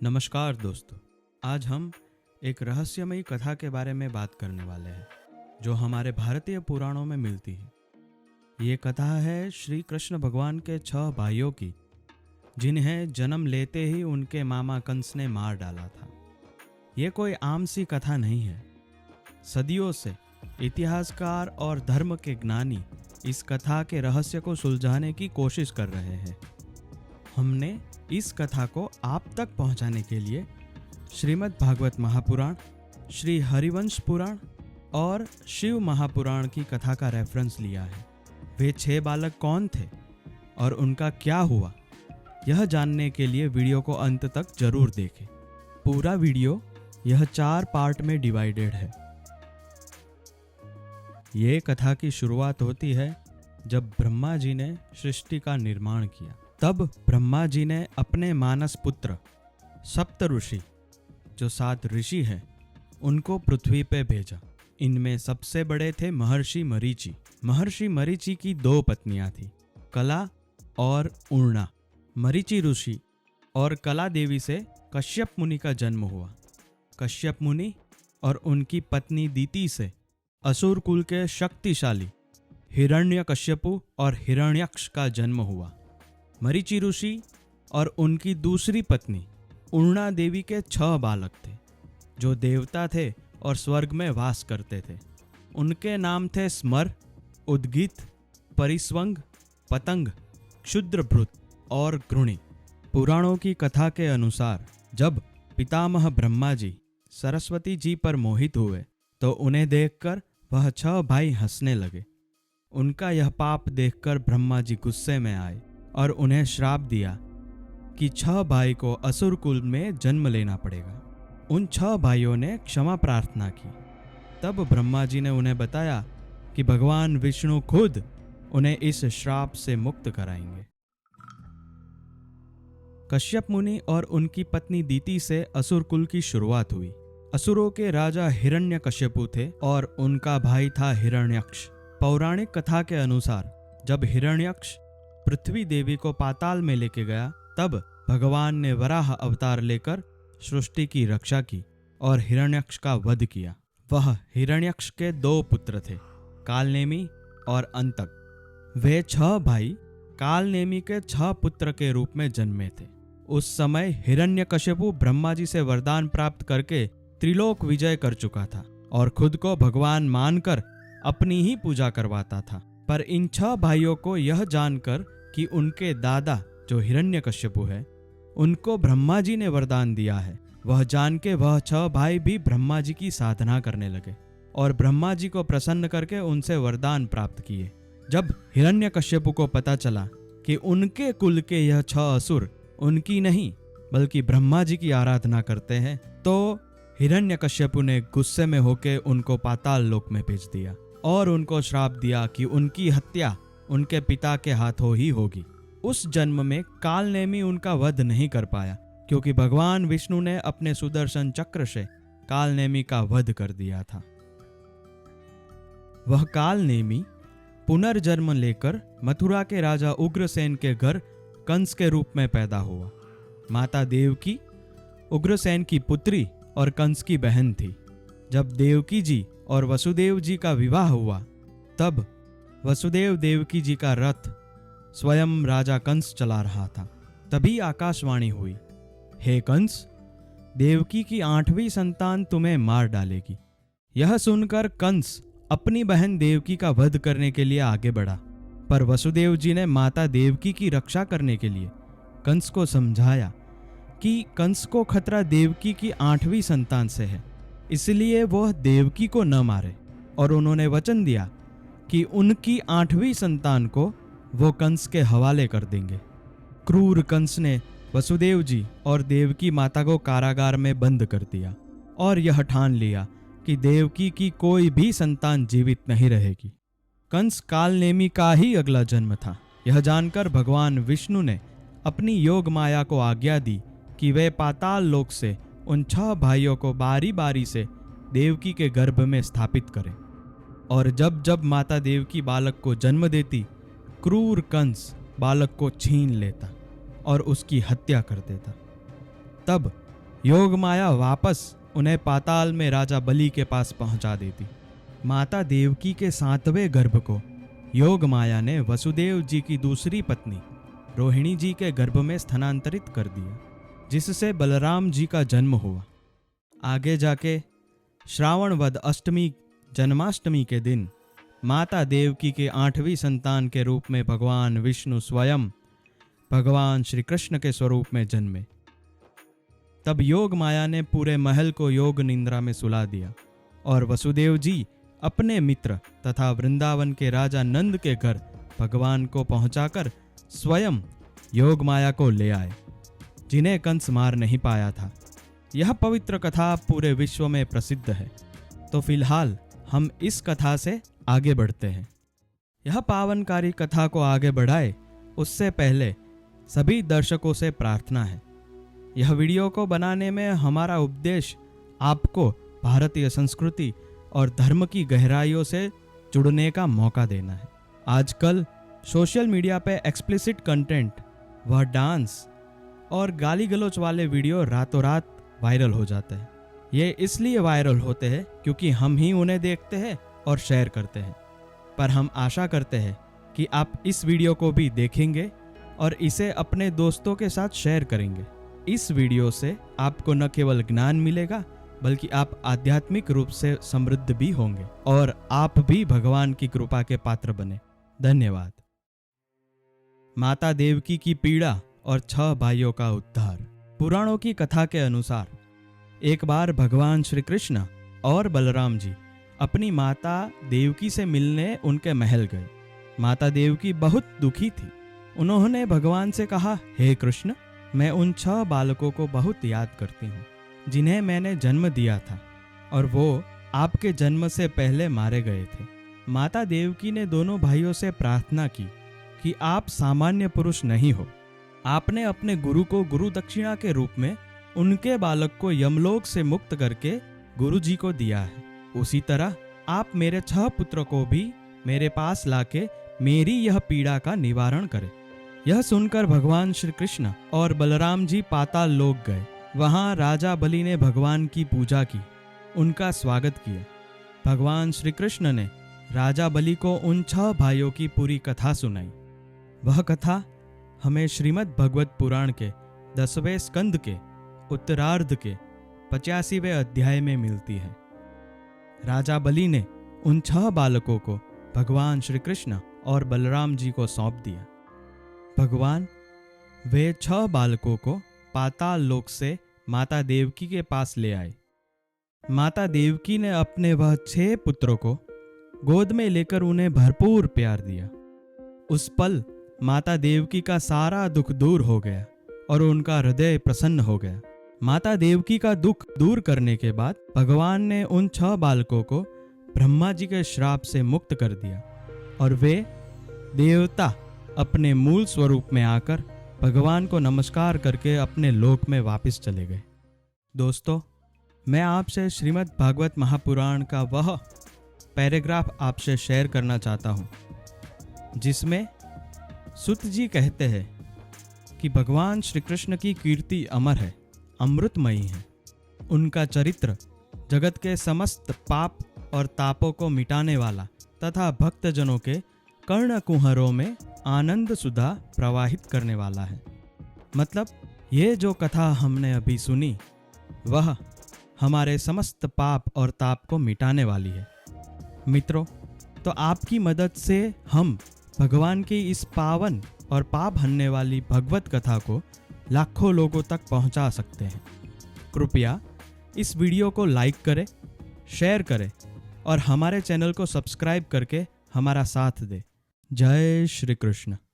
नमस्कार दोस्तों, आज हम एक रहस्यमयी कथा के बारे में बात करने वाले हैं जो हमारे भारतीय पुराणों में मिलती है। ये कथा है श्री कृष्ण भगवान के 6 भाइयों की, जिन्हें जन्म लेते ही उनके मामा कंस ने मार डाला था। ये कोई आम सी कथा नहीं है। सदियों से इतिहासकार और धर्म के ज्ञानी इस कथा के रहस्य को सुलझाने की कोशिश कर रहे हैं। हमने इस कथा को आप तक पहुंचाने के लिए श्रीमद् भागवत महापुराण, श्री हरिवंश पुराण और शिव महापुराण की कथा का रेफरेंस लिया है। वे 6 बालक कौन थे और उनका क्या हुआ, यह जानने के लिए वीडियो को अंत तक जरूर देखें। पूरा वीडियो यह 4 पार्ट में डिवाइडेड है। ये कथा की शुरुआत होती है जब ब्रह्मा जी ने सृष्टि का निर्माण किया। तब ब्रह्मा जी ने अपने मानस पुत्र सप्त ऋषि, जो 7 ऋषि हैं, उनको पृथ्वी पे भेजा। इनमें सबसे बड़े थे महर्षि मरीचि। महर्षि मरीचि की 2 पत्नियां थी, कला और उर्णा। मरीचि ऋषि और कला देवी से कश्यप मुनि का जन्म हुआ। कश्यप मुनि और उनकी पत्नी दीति से असुर कुल के शक्तिशाली हिरण्यकश्यपु और हिरण्यक्ष का जन्म हुआ। मरीचि ऋषि और उनकी दूसरी पत्नी उर्णा देवी के 6 बालक थे, जो देवता थे और स्वर्ग में वास करते थे। उनके नाम थे स्मर, उद्गीत, परिस्वंग, पतंग, क्षुद्रभृत और घृणी। पुराणों की कथा के अनुसार जब पितामह ब्रह्मा जी सरस्वती जी पर मोहित हुए तो उन्हें देखकर वह 6 भाई हंसने लगे। उनका यह पाप देखकर ब्रह्मा जी गुस्से में आए और उन्हें श्राप दिया कि 6 भाई को असुर कुल में जन्म लेना पड़ेगा। उन 6 भाइयों ने क्षमा प्रार्थना की। तब ब्रह्मा जी ने उन्हें बताया कि भगवान विष्णु खुद उन्हें इस श्राप से मुक्त कराएंगे। कश्यप मुनि और उनकी पत्नी दीति से असुर कुल की शुरुआत हुई। असुरों के राजा हिरण्यकश्यपु थे और उनका भाई था हिरण्यक्ष। पौराणिक कथा के अनुसार जब हिरण्यक्ष पृथ्वी देवी को पाताल में लेके गया, तब भगवान ने वराह अवतार लेकर सृष्टि की रक्षा की और हिरण्यक्ष का वध किया। वह हिरण्यक्ष के 2 पुत्र थे, कालनेमी और अंतक। वे 6 भाई कालनेमी के 6 पुत्र के रूप में जन्मे थे। उस समय हिरण्यकश्यपु ब्रह्मा जी से वरदान प्राप्त करके त्रिलोक विजय कर चुका था और खुद को भगवान मानकर अपनी ही पूजा करवाता था। पर इन 6 भाइयों को यह जानकर कि उनके दादा जो हिरण्यकश्यपु है, उनको ब्रह्मा जी ने वरदान दिया है, वह जान के वह 6 भाई भी ब्रह्मा जी की साधना करने लगे और ब्रह्मा जी को प्रसन्न करके उनसे वरदान प्राप्त किए। जब हिरण्यकश्यपु को पता चला कि उनके कुल के यह 6 असुर उनकी नहीं बल्कि ब्रह्मा जी की आराधना करते हैं, तो हिरण्यकश्यपु ने गुस्से में होकर उनको पाताल लोक में भेज दिया और उनको श्राप दिया कि उनकी हत्या उनके पिता के हाथों ही होगी। उस जन्म में कालनेमी उनका वध नहीं कर पाया, क्योंकि भगवान विष्णु ने अपने सुदर्शन चक्र से कालनेमी का वध कर दिया था। वह कालनेमी पुनर्जन्म लेकर मथुरा के राजा उग्रसेन के घर कंस के रूप में पैदा हुआ। माता देवकी उग्रसेन की पुत्री और कंस की बहन थी। जब देवकी जी और वसुदेव जी का विवाह हुआ, तब वसुदेव देवकी जी का रथ स्वयं राजा कंस चला रहा था। तभी आकाशवाणी हुई, हे कंस, देवकी की 8वीं संतान तुम्हें मार डालेगी। यह सुनकर कंस अपनी बहन देवकी का वध करने के लिए आगे बढ़ा, पर वसुदेव जी ने माता देवकी की रक्षा करने के लिए कंस को समझाया कि कंस को खतरा देवकी की 8वीं संतान से है, इसलिए वह देवकी को न मारे, और उन्होंने वचन दिया कि उनकी 8वीं संतान को वो कंस के हवाले कर देंगे। क्रूर कंस ने वसुदेव जी और देवकी माता को कारागार में बंद कर दिया और यह ठान लिया कि देवकी की कोई भी संतान जीवित नहीं रहेगी। कंस कालनेमी का ही अगला जन्म था। यह जानकर भगवान विष्णु ने अपनी योग माया को आज्ञा दी कि वे पाताल लोक से उन 6 भाइयों को बारी बारी से देवकी के गर्भ में स्थापित करें, और जब जब माता देवकी बालक को जन्म देती, क्रूर कंस बालक को छीन लेता और उसकी हत्या कर देता। तब योग माया वापस उन्हें पाताल में राजा बलि के पास पहुंचा देती। माता देवकी के 7वें गर्भ को योग माया ने वसुदेव जी की दूसरी पत्नी रोहिणी जी के गर्भ में स्थानांतरित कर दिया, जिससे बलराम जी का जन्म हुआ। आगे जाके श्रावण वद अष्टमी जन्माष्टमी के दिन माता देवकी के 8वीं संतान के रूप में भगवान विष्णु स्वयं भगवान श्री कृष्ण के स्वरूप में जन्मे। तब योग माया ने पूरे महल को योग निंद्रा में सुला दिया और वसुदेव जी अपने मित्र तथा वृंदावन के राजा नंद के घर भगवान को पहुंचाकर स्वयं योग माया को ले आए, जिन्हें कंस मार नहीं पाया था। यह पवित्र कथा पूरे विश्व में प्रसिद्ध है। तो फिलहाल हम इस कथा से आगे बढ़ते हैं। यह पावनकारी कथा को आगे बढ़ाए उससे पहले सभी दर्शकों से प्रार्थना है, यह वीडियो को बनाने में हमारा उद्देश्य आपको भारतीय संस्कृति और धर्म की गहराइयों से जुड़ने का मौका देना है। आजकल सोशल मीडिया पे एक्सप्लिसिट कंटेंट, वह डांस और गाली गलौज वाले वीडियो रातों रात वायरल हो जाते हैं। ये इसलिए वायरल होते हैं क्योंकि हम ही उन्हें देखते हैं और शेयर करते हैं। पर हम आशा करते हैं कि आप इस वीडियो को भी देखेंगे और इसे अपने दोस्तों के साथ शेयर करेंगे। इस वीडियो से आपको न केवल ज्ञान मिलेगा बल्कि आप आध्यात्मिक रूप से समृद्ध भी होंगे और आप भी भगवान की कृपा के पात्र बने। धन्यवाद। माता देवकी की पीड़ा और 6 भाइयों का उद्धार। पुराणों की कथा के अनुसार एक बार भगवान श्री कृष्ण और बलराम जी अपनी माता देवकी से मिलने उनके महल गए। माता देवकी बहुत दुखी थी। उन्होंने भगवान से कहा, हे कृष्ण, मैं उन 6 बालकों को बहुत याद करती हूँ जिन्हें मैंने जन्म दिया था और वो आपके जन्म से पहले मारे गए थे। माता देवकी ने दोनों भाइयों से प्रार्थना की कि आप सामान्य पुरुष नहीं हो। आपने अपने गुरु को गुरु दक्षिणा के रूप में उनके बालक को यमलोक से मुक्त करके गुरु जी को दिया है। उसी तरह आप मेरे 6 पुत्र को भी मेरे पास लाके मेरी यह पीड़ा का निवारण करें। यह सुनकर भगवान श्री कृष्ण और बलराम जी पाताल लोक गए। वहां राजा बलि ने भगवान की पूजा की, उनका स्वागत किया। भगवान श्री कृष्ण ने राजा बलि को उन 6 भाइयों की पूरी कथा सुनाई। वह कथा हमें श्रीमद् भगवत पुराण के 10वें स्कंद के उत्तरार्ध के 85वें अध्याय में मिलती है। राजा बलि ने उन 6 बालकों को भगवान श्री कृष्ण और बलराम जी को सौंप दिया। भगवान वे 6 बालकों को पाताल लोक से माता देवकी के पास ले आए। माता देवकी ने अपने वह 6 पुत्रों को गोद में लेकर उन्हें भरपूर प्यार दिया। उस पल माता देवकी का सारा दुख दूर हो गया और उनका हृदय प्रसन्न हो गया। माता देवकी का दुख दूर करने के बाद भगवान ने उन 6 बालकों को ब्रह्मा जी के श्राप से मुक्त कर दिया और वे देवता अपने मूल स्वरूप में आकर भगवान को नमस्कार करके अपने लोक में वापस चले गए। दोस्तों, मैं आपसे श्रीमद् भागवत महापुराण का वह पैराग्राफ आपसे शेयर करना चाहता हूँ जिसमें सुत जी कहते हैं कि भगवान श्री कृष्ण की कीर्ति अमर है, अमृतमयी है। उनका चरित्र जगत के समस्त पाप और तापों को मिटाने वाला तथा भक्तजनों के कर्ण कुहरों में आनंद सुधा प्रवाहित करने वाला है। मतलब ये जो कथा हमने अभी सुनी वह हमारे समस्त पाप और ताप को मिटाने वाली है। मित्रों, तो आपकी मदद से हम भगवान की इस पावन और पाप हरने वाली भगवत कथा को लाखों लोगों तक पहुंचा सकते हैं। कृपया इस वीडियो को लाइक करें, शेयर करें और हमारे चैनल को सब्सक्राइब करके हमारा साथ दें। जय श्री कृष्ण।